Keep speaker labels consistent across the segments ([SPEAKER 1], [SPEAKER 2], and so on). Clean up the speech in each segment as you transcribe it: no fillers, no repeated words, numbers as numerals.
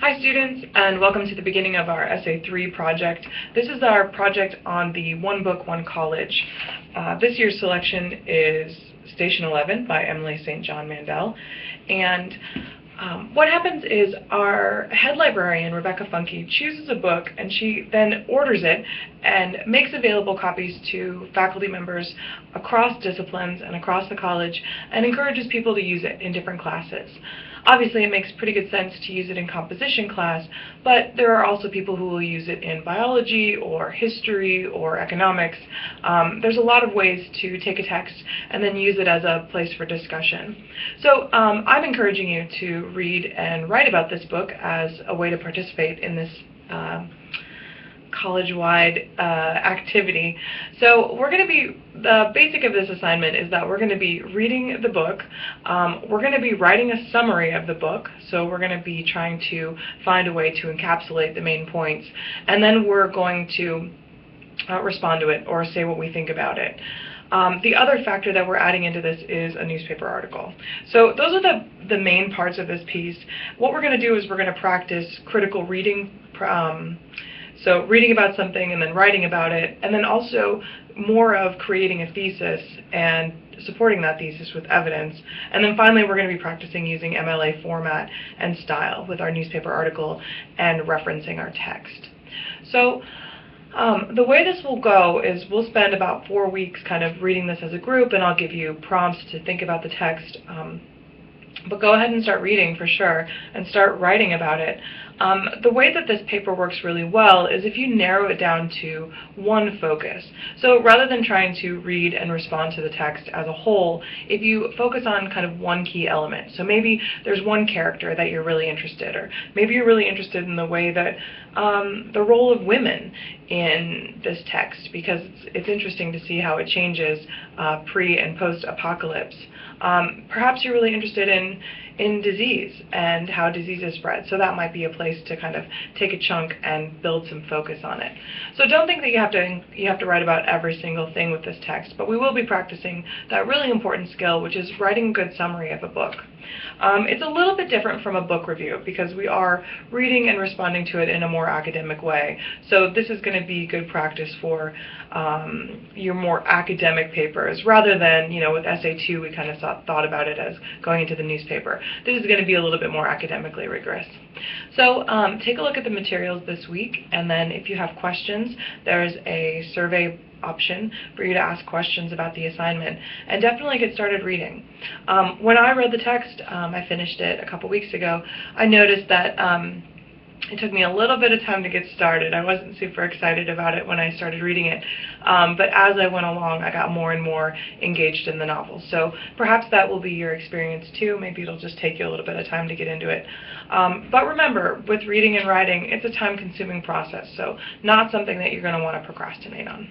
[SPEAKER 1] Hi students, and welcome to the beginning of our Essay 3 project. This is our project on the One Book, One College. This year's selection is Station 11 by Emily St. John Mandel. And what happens is our head librarian, Rebecca Funke, chooses a book and she then orders it and makes available copies to faculty members across disciplines and across the college and encourages people to use it in different classes. Obviously, it makes pretty good sense to use it in composition class, but there are also people who will use it in biology or history or economics. There's a lot of ways to take a text and then use it as a place for discussion. So I'm encouraging you to read and write about this book as a way to participate in this college-wide activity. So the basic of this assignment is that we're going to be reading the book, we're going to be writing a summary of the book, so we're going to be trying to find a way to encapsulate the main points, and then we're going to respond to it or say what we think about it. The other factor that we're adding into this is a newspaper article. So those are the main parts of this piece. What we're going to do is we're going to practice critical reading, so reading about something and then writing about it, and then also more of creating a thesis and supporting that thesis with evidence. And then finally we're going to be practicing using MLA format and style with our newspaper article and referencing our text. So the way this will go is we'll spend about 4 weeks kind of reading this as a group, and I'll give you prompts to think about the text. But go ahead and start reading for sure and start writing about it. The way that this paper works really well is if you narrow it down to one focus. So rather than trying to read and respond to the text as a whole, if you focus on kind of one key element. So maybe there's one character that you're really interested, or maybe you're really interested in the way that the role of women in this text, because it's interesting to see how it changes pre and post-apocalypse. Perhaps you're really interested in disease and how disease is spread, so that might be a place to kind of take a chunk and build some focus on it. So don't think that you have to write about every single thing with this text, but we will be practicing that really important skill, which is writing a good summary of a book. It's a little bit different from a book review because we are reading and responding to it in a more academic way. So this is going to be good practice for your more academic papers, rather than, with Essay 2 we kind of thought about it as going into the newspaper. This is going to be a little bit more academically rigorous. So take a look at the materials this week, and then if you have questions, there's a survey option for you to ask questions about the assignment, and definitely get started reading. When I read the text, I finished it a couple weeks ago, I noticed that it took me a little bit of time to get started. I wasn't super excited about it when I started reading it, but as I went along I got more and more engaged in the novel. So perhaps that will be your experience too. Maybe it'll just take you a little bit of time to get into it. But remember, with reading and writing, it's a time-consuming process, so not something that you're going to want to procrastinate on.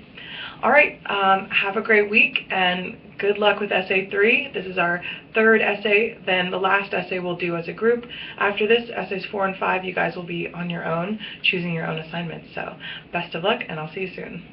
[SPEAKER 1] Alright, have a great week and good luck with Essay 3. This is our third essay, then the last essay we'll do as a group. After this, Essays 4 and 5, you guys will be on your own, choosing your own assignments. So best of luck, and I'll see you soon.